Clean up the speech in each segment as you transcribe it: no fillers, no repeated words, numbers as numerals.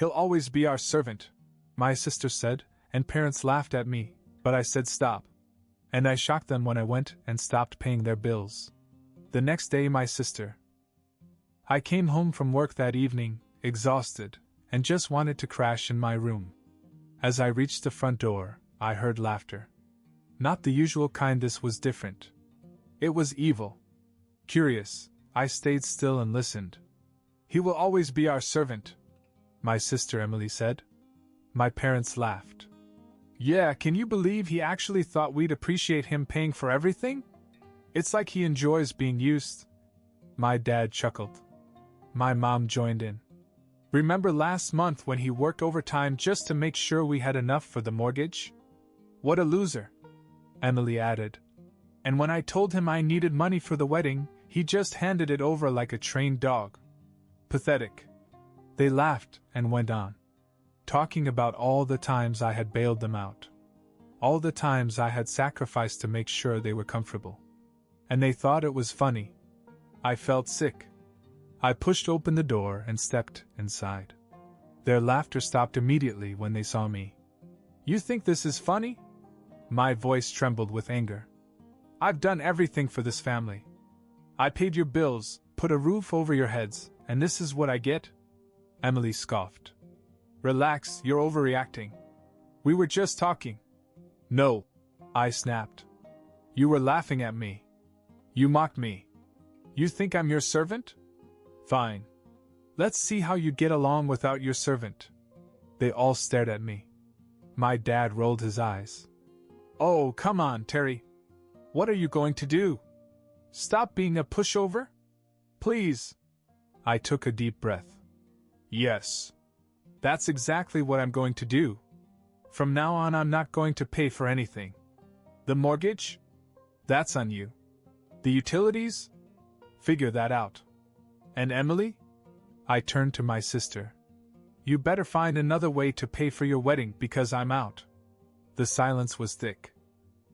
He'll always be our servant, my sister said, and parents laughed at me, but I said stop. And I shocked them when I went and stopped paying their bills. The next day I came home from work that evening, exhausted, and just wanted to crash in my room. As I reached the front door, I heard laughter. Not the usual kind, this was different. It was evil. Curious, I stayed still and listened. He will always be our servant, my sister Emily said. My parents laughed. Yeah, can you believe he actually thought we'd appreciate him paying for everything? It's like he enjoys being used. My dad chuckled. My mom joined in. Remember last month when he worked overtime just to make sure we had enough for the mortgage? What a loser, Emily added. And when I told him I needed money for the wedding, he just handed it over like a trained dog. Pathetic. They laughed and went on, talking about all the times I had bailed them out. All the times I had sacrificed to make sure they were comfortable. And they thought it was funny. I felt sick. I pushed open the door and stepped inside. Their laughter stopped immediately when they saw me. You think this is funny? My voice trembled with anger. I've done everything for this family. I paid your bills, put a roof over your heads, and this is what I get? Emily scoffed. Relax, you're overreacting. We were just talking. No, I snapped. You were laughing at me. You mocked me. You think I'm your servant? Fine. Let's see how you get along without your servant. They all stared at me. My dad rolled his eyes. Oh, come on, Terry. What are you going to do? Stop being a pushover? Please. I took a deep breath. Yes. That's exactly what I'm going to do. From now on, I'm not going to pay for anything. The mortgage? That's on you. The utilities? Figure that out. And Emily? I turned to my sister. You better find another way to pay for your wedding because I'm out. The silence was thick.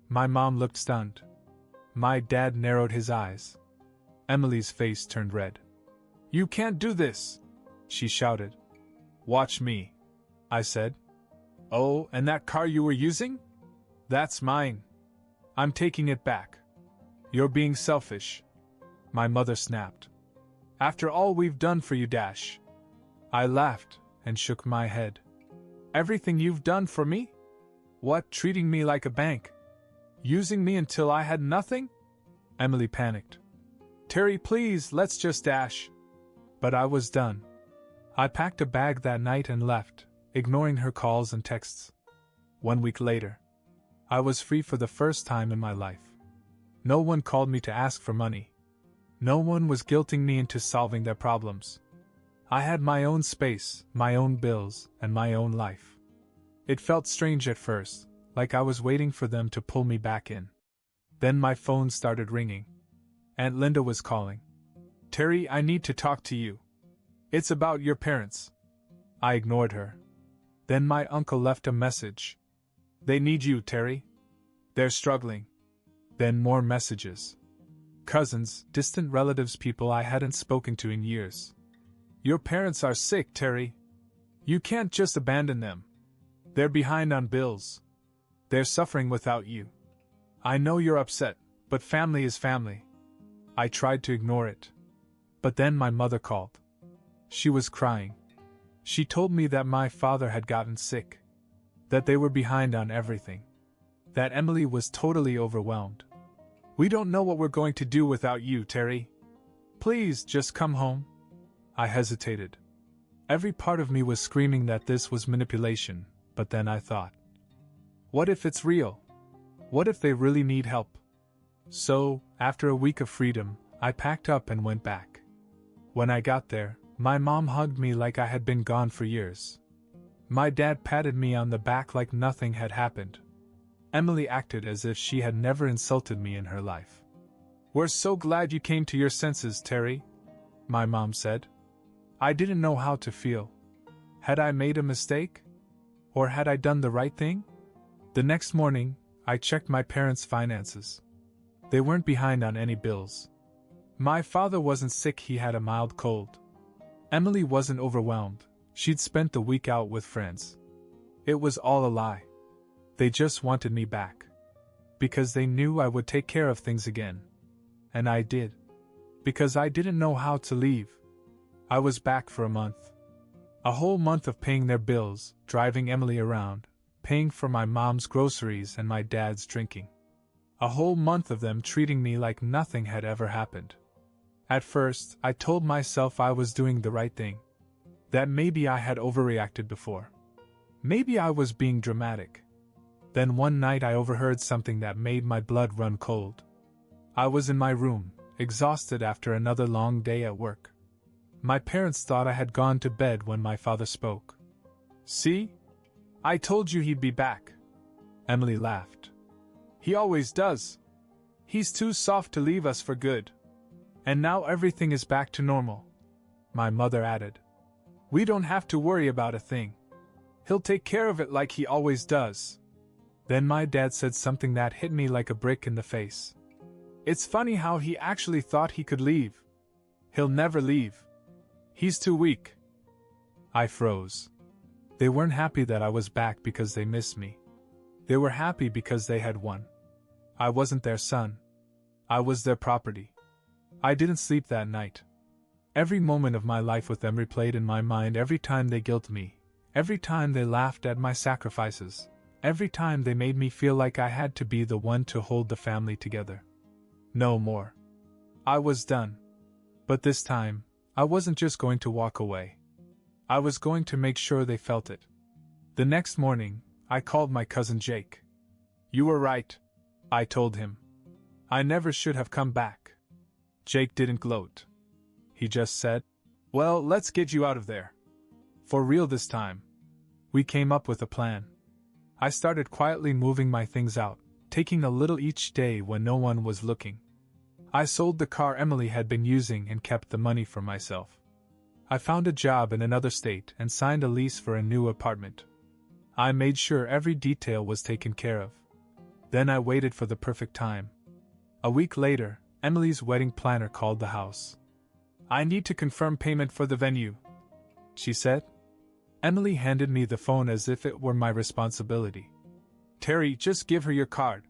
My mom looked stunned. My dad narrowed his eyes. Emily's face turned red. You can't do this, she shouted. Watch me, I said. Oh, and that car you were using? That's mine. I'm taking it back. You're being selfish, my mother snapped. After all we've done for you, Dash. I laughed and shook my head. Everything you've done for me? What, treating me like a bank? Using me until I had nothing? Emily panicked. Terry, please, let's just dash. But I was done. I packed a bag that night and left, ignoring her calls and texts. 1 week later, I was free for the first time in my life. No one called me to ask for money. No one was guilting me into solving their problems. I had my own space, my own bills, and my own life. It felt strange at first, like I was waiting for them to pull me back in. Then my phone started ringing. Aunt Linda was calling. Terry, I need to talk to you. It's about your parents. I ignored her. Then my uncle left a message. They need you, Terry. They're struggling. Then more messages. Cousins, distant relatives, people I hadn't spoken to in years. Your parents are sick, Terry. You can't just abandon them. They're behind on bills. They're suffering without you. I know you're upset, but family is family. I tried to ignore it. But then my mother called. She was crying. She told me that my father had gotten sick. That they were behind on everything. That Emily was totally overwhelmed. We don't know what we're going to do without you, Terry. Please, just come home. I hesitated. Every part of me was screaming that this was manipulation, but then I thought, what if it's real? What if they really need help? So, after a week of freedom, I packed up and went back. When I got there, my mom hugged me like I had been gone for years. My dad patted me on the back like nothing had happened. Emily acted as if she had never insulted me in her life. We're so glad you came to your senses, Terry, my mom said. I didn't know how to feel. Had I made a mistake? Or had I done the right thing? The next morning, I checked my parents' finances. They weren't behind on any bills. My father wasn't sick, he had a mild cold. Emily wasn't overwhelmed, She'd spent the week out with friends. It was all a lie. They just wanted me back. Because they knew I would take care of things again. And I did. Because I didn't know how to leave. I was back for a month. A whole month of paying their bills, driving Emily around, paying for my mom's groceries and my dad's drinking. A whole month of them treating me like nothing had ever happened. At first, I told myself I was doing the right thing. That maybe I had overreacted before. Maybe I was being dramatic. Then one night I overheard something that made my blood run cold. I was in my room, exhausted after another long day at work. My parents thought I had gone to bed when my father spoke. "See? I told you he'd be back." Emily laughed. "He always does. He's too soft to leave us for good. And now everything is back to normal." My mother added, "We don't have to worry about a thing. He'll take care of it like he always does." Then my dad said something that hit me like a brick in the face. "It's funny how he actually thought he could leave. He'll never leave. He's too weak." I froze. They weren't happy that I was back because they missed me. They were happy because they had won. I wasn't their son. I was their property. I didn't sleep that night. Every moment of my life with them replayed in my mind every time they guilted me, every time they laughed at my sacrifices. Every time they made me feel like I had to be the one to hold the family together. No more. I was done. But this time, I wasn't just going to walk away. I was going to make sure they felt it. The next morning, I called my cousin Jake. "You were right," I told him. "I never should have come back." Jake didn't gloat. He just said, "Well, let's get you out of there. For real this time." We came up with a plan. I started quietly moving my things out, taking a little each day when no one was looking. I sold the car Emily had been using and kept the money for myself. I found a job in another state and signed a lease for a new apartment. I made sure every detail was taken care of. Then I waited for the perfect time. A week later, Emily's wedding planner called the house. "I need to confirm payment for the venue," she said. Emily handed me the phone as if it were my responsibility. "Terry, just give her your card."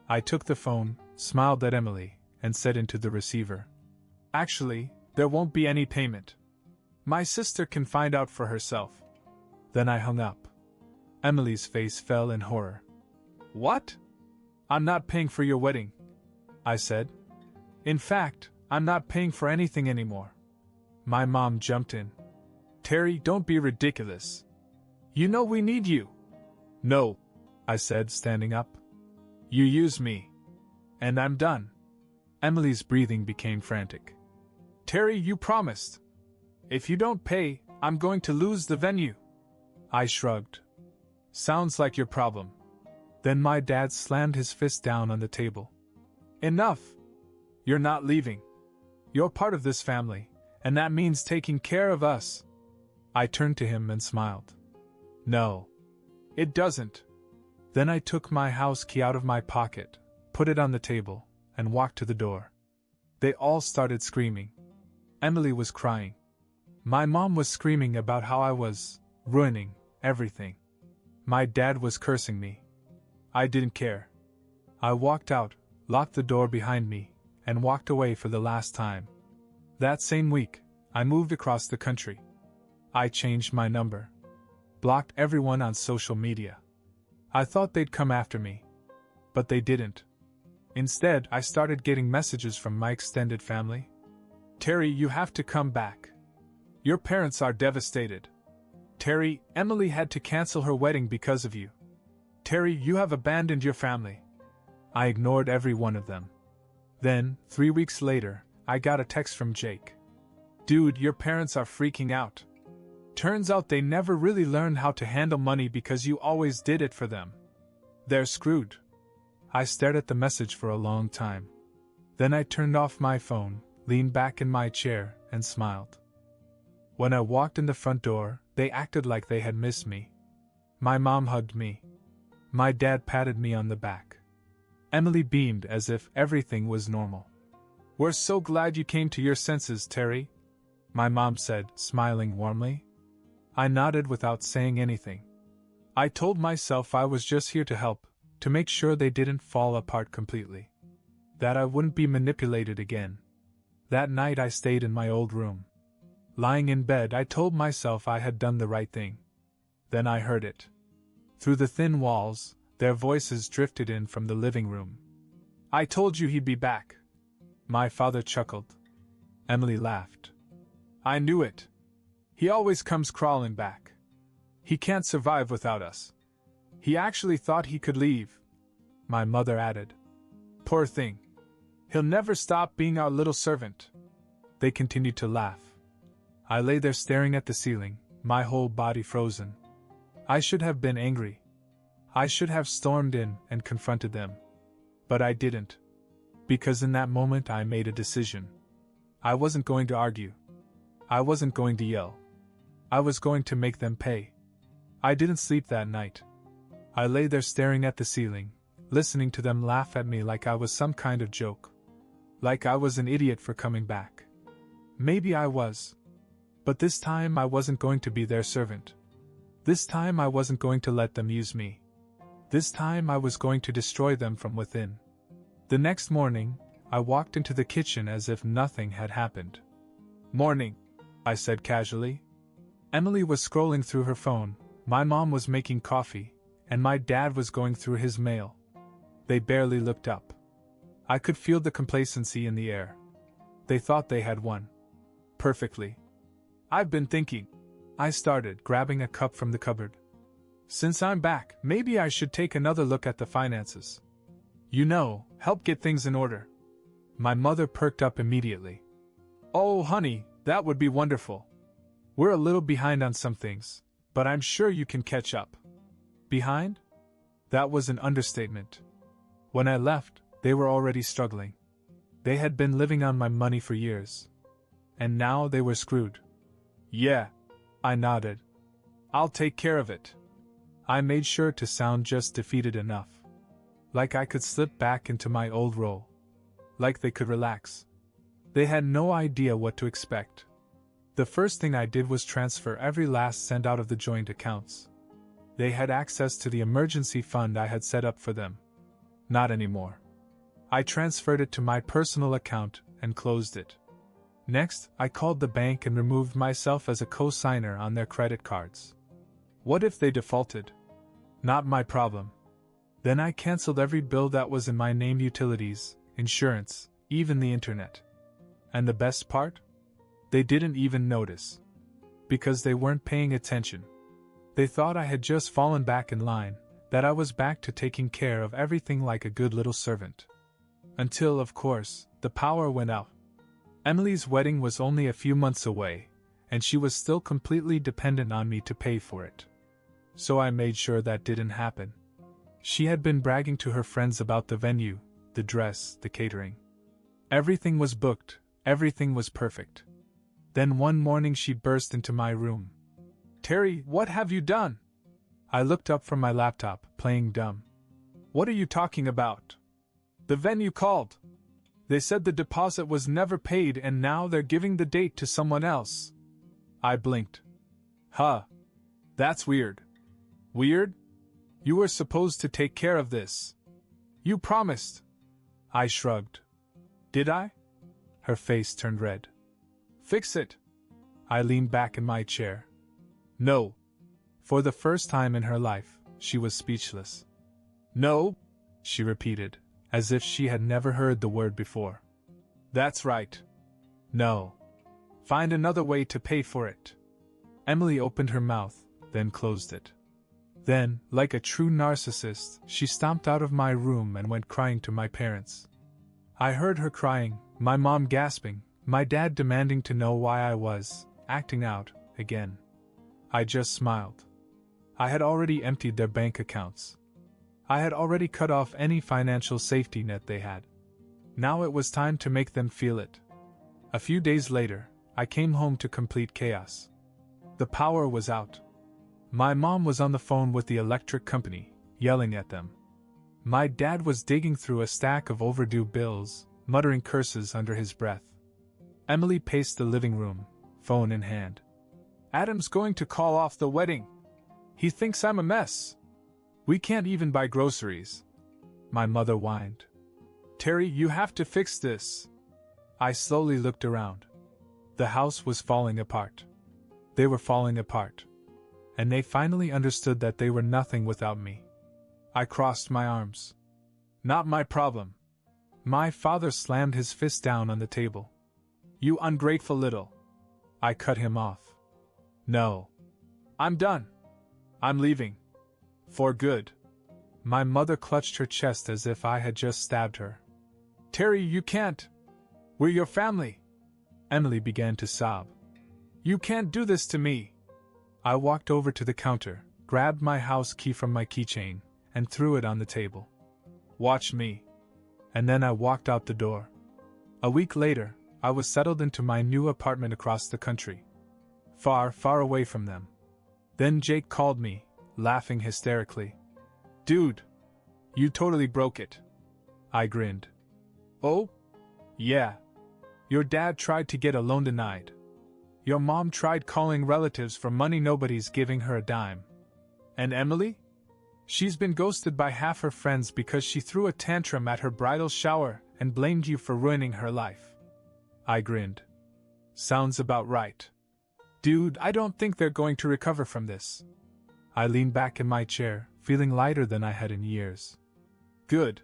I took the phone, smiled at Emily, and said into the receiver, "Actually, there won't be any payment. My sister can find out for herself." Then I hung up. Emily's face fell in horror. "What? I'm not paying for your wedding," I said. "In fact, I'm not paying for anything anymore." My mom jumped in. "Terry, don't be ridiculous. You know we need you." "No," I said, standing up. "You use me. And I'm done." Emily's breathing became frantic. "Terry, you promised. If you don't pay, I'm going to lose the venue." I shrugged. "Sounds like your problem." Then my dad slammed his fist down on the table. "Enough! You're not leaving. You're part of this family, and that means taking care of us." I turned to him and smiled. "No. It doesn't." Then I took my house key out of my pocket, put it on the table, and walked to the door. They all started screaming. Emily was crying. My mom was screaming about how I was ruining everything. My dad was cursing me. I didn't care. I walked out, locked the door behind me, and walked away for the last time. That same week, I moved across the country. I changed my number. Blocked everyone on social media. I thought they'd come after me. But they didn't. Instead, I started getting messages from my extended family. "Terry, you have to come back. Your parents are devastated. Terry, Emily had to cancel her wedding because of you. Terry, you have abandoned your family." I ignored every one of them. Then, 3 weeks later, I got a text from Jake. "Dude, your parents are freaking out. Turns out they never really learned how to handle money because you always did it for them. They're screwed." I stared at the message for a long time. Then I turned off my phone, leaned back in my chair, and smiled. When I walked in the front door, they acted like they had missed me. My mom hugged me. My dad patted me on the back. Emily beamed as if everything was normal. "We're so glad you came to your senses, Terry," my mom said, smiling warmly. I nodded without saying anything. I told myself I was just here to help, to make sure they didn't fall apart completely. That I wouldn't be manipulated again. That night I stayed in my old room. Lying in bed, I told myself I had done the right thing. Then I heard it. Through the thin walls, their voices drifted in from the living room. "I told you he'd be back." My father chuckled. Emily laughed. "I knew it. He always comes crawling back. He can't survive without us. He actually thought he could leave." My mother added, "Poor thing. He'll never stop being our little servant." They continued to laugh. I lay there staring at the ceiling, my whole body frozen. I should have been angry. I should have stormed in and confronted them. But I didn't. Because in that moment I made a decision. I wasn't going to argue. I wasn't going to yell. I was going to make them pay. I didn't sleep that night. I lay there staring at the ceiling, listening to them laugh at me like I was some kind of joke. Like I was an idiot for coming back. Maybe I was. But this time I wasn't going to be their servant. This time I wasn't going to let them use me. This time I was going to destroy them from within. The next morning, I walked into the kitchen as if nothing had happened. "Morning," I said casually. Emily was scrolling through her phone, my mom was making coffee, and my dad was going through his mail. They barely looked up. I could feel the complacency in the air. They thought they had won. Perfectly. "I've been thinking," I started, grabbing a cup from the cupboard. "Since I'm back, maybe I should take another look at the finances. You know, help get things in order." My mother perked up immediately. "Oh, honey, that would be wonderful. We're a little behind on some things, but I'm sure you can catch up." Behind? That was an understatement. When I left, they were already struggling. They had been living on my money for years. And now they were screwed. "Yeah," I nodded. "I'll take care of it." I made sure to sound just defeated enough. Like I could slip back into my old role. Like they could relax. They had no idea what to expect. The first thing I did was transfer every last cent out of the joint accounts. They had access to the emergency fund I had set up for them. Not anymore. I transferred it to my personal account and closed it. Next, I called the bank and removed myself as a co-signer on their credit cards. What if they defaulted? Not my problem. Then I canceled every bill that was in my name: utilities, insurance, even the internet. And the best part? They didn't even notice. Because they weren't paying attention. They thought I had just fallen back in line, that I was back to taking care of everything like a good little servant. Until, of course, the power went out. Emily's wedding was only a few months away, and she was still completely dependent on me to pay for it. So I made sure that didn't happen. She had been bragging to her friends about the venue, the dress, the catering. Everything was booked, everything was perfect. Then one morning she burst into my room. "Terry, what have you done?" I looked up from my laptop, playing dumb. "What are you talking about? The venue called. They said the deposit was never paid and now they're giving the date to someone else." I blinked. "Huh. That's weird." "Weird? You were supposed to take care of this. You promised." I shrugged. "Did I?" Her face turned red. "Fix it." I leaned back in my chair. "No." For the first time in her life, she was speechless. "No?" she repeated, as if she had never heard the word before. "That's right. No. Find another way to pay for it." Emily opened her mouth, then closed it. Then, like a true narcissist, she stomped out of my room and went crying to my parents. I heard her crying, my mom gasping, my dad demanding to know why I was acting out again. I just smiled. I had already emptied their bank accounts. I had already cut off any financial safety net they had. Now it was time to make them feel it. A few days later, I came home to complete chaos. The power was out. My mom was on the phone with the electric company, yelling at them. My dad was digging through a stack of overdue bills, muttering curses under his breath. Emily paced the living room, phone in hand. Adam's going to call off the wedding. He thinks I'm a mess. We can't even buy groceries. My mother whined. Terry, you have to fix this. I slowly looked around. The house was falling apart. They were falling apart. And they finally understood that they were nothing without me. I crossed my arms. Not my problem. My father slammed his fist down on the table. You ungrateful little. I cut him off. No. I'm done. I'm leaving. For good. My mother clutched her chest as if I had just stabbed her. Terry, you can't. We're your family. Emily began to sob. You can't do this to me. I walked over to the counter, grabbed my house key from my keychain, and threw it on the table. Watch me. And then I walked out the door. A week later, I was settled into my new apartment across the country. Far, far away from them. Then Jake called me, laughing hysterically. Dude, you totally broke it. I grinned. Oh? Yeah. Your dad tried to get a loan denied. Your mom tried calling relatives for money nobody's giving her a dime. And Emily? She's been ghosted by half her friends because she threw a tantrum at her bridal shower and blamed you for ruining her life. I grinned. Sounds about right. Dude, I don't think they're going to recover from this. I leaned back in my chair, feeling lighter than I had in years. Good.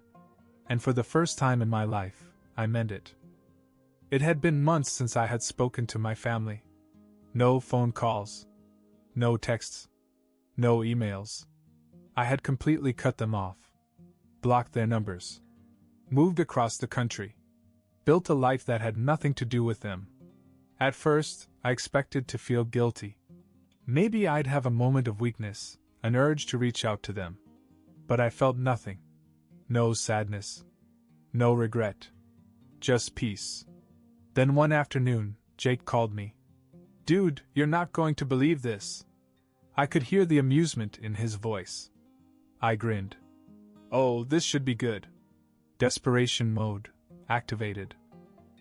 And for the first time in my life, I meant it. It had been months since I had spoken to my family. No phone calls. No texts. No emails. I had completely cut them off. Blocked their numbers. Moved across the country. Built a life that had nothing to do with them. At first, I expected to feel guilty. Maybe I'd have a moment of weakness, an urge to reach out to them. But I felt nothing. No sadness. No regret. Just peace. Then one afternoon, Jake called me. Dude, you're not going to believe this. I could hear the amusement in his voice. I grinned. Oh, this should be good. Desperation mode activated.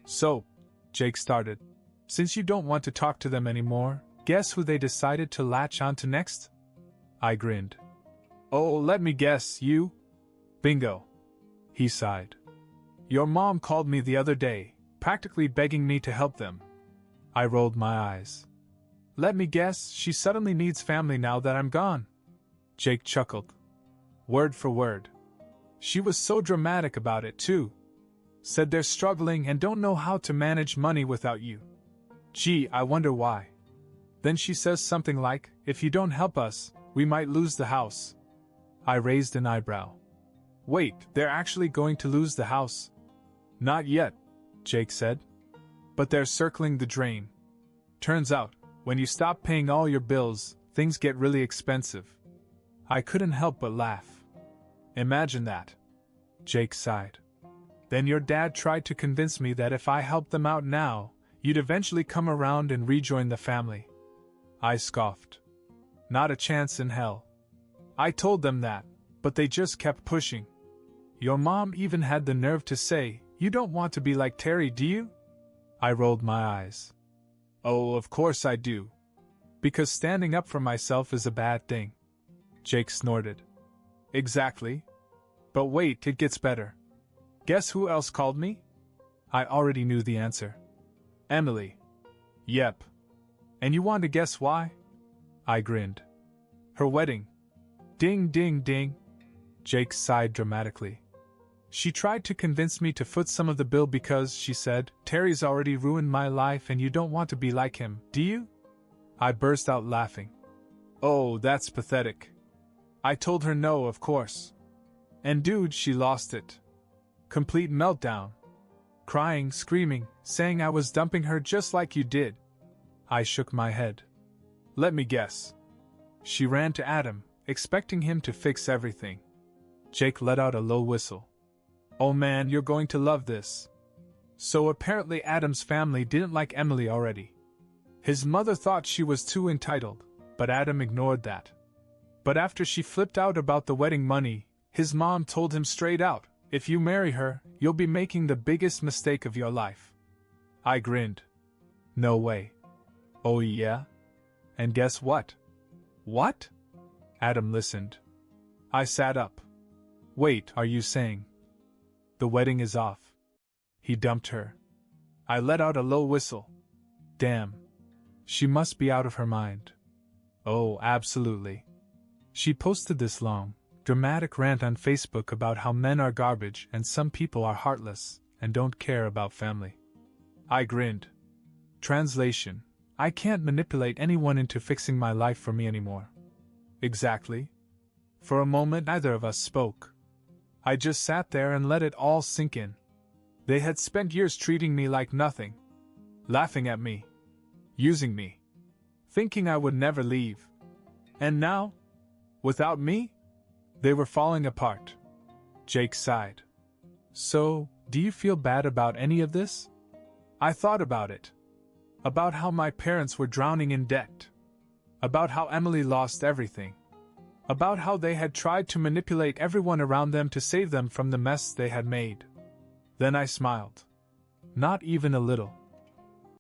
So, Jake started. Since you don't want to talk to them anymore, guess who they decided to latch onto next? I grinned. Oh, let me guess, you? Bingo. He sighed. Your mom called me the other day, practically begging me to help them. I rolled my eyes. Let me guess, she suddenly needs family now that I'm gone. Jake chuckled. Word for word. She was so dramatic about it, too. Said they're struggling and don't know how to manage money without you. Gee, I wonder why. Then she says something like, if you don't help us, we might lose the house. I raised an eyebrow. Wait, they're actually going to lose the house? Not yet, Jake said. But they're circling the drain. Turns out, when you stop paying all your bills, things get really expensive. I couldn't help but laugh. Imagine that. Jake sighed. Then your dad tried to convince me that if I helped them out now, you'd eventually come around and rejoin the family. I scoffed. Not a chance in hell. I told them that, but they just kept pushing. Your mom even had the nerve to say, you don't want to be like Terry, do you? I rolled my eyes. Oh, of course I do. Because standing up for myself is a bad thing. Jake snorted. Exactly. But wait, it gets better. Guess who else called me? I already knew the answer. Emily. Yep. And you want to guess why? I grinned. Her wedding. Ding, ding, ding. Jake sighed dramatically. She tried to convince me to foot some of the bill because, she said, Terry's already ruined my life and you don't want to be like him, do you? I burst out laughing. Oh, that's pathetic. I told her no, of course. And dude, she lost it. Complete meltdown. Crying, screaming, saying I was dumping her just like you did. I shook my head. Let me guess. She ran to Adam, expecting him to fix everything. Jake let out a low whistle. Oh man, you're going to love this. So apparently Adam's family didn't like Emily already. His mother thought she was too entitled, but Adam ignored that. But after she flipped out about the wedding money, his mom told him straight out, if you marry her, you'll be making the biggest mistake of your life. I grinned. No way. Oh yeah? And guess what? What? Adam listened. I sat up. Wait, are you saying? The wedding is off. He dumped her. I let out a low whistle. Damn. She must be out of her mind. Oh, absolutely. She posted this long, dramatic rant on Facebook about how men are garbage and some people are heartless and don't care about family. I grinned. Translation: I can't manipulate anyone into fixing my life for me anymore. Exactly. For a moment neither of us spoke. I just sat there and let it all sink in. They had spent years treating me like nothing, laughing at me, using me, thinking I would never leave. And now, without me, they were falling apart. Jake sighed. So, do you feel bad about any of this? I thought about it. About how my parents were drowning in debt. About how Emily lost everything. About how they had tried to manipulate everyone around them to save them from the mess they had made. Then I smiled. Not even a little.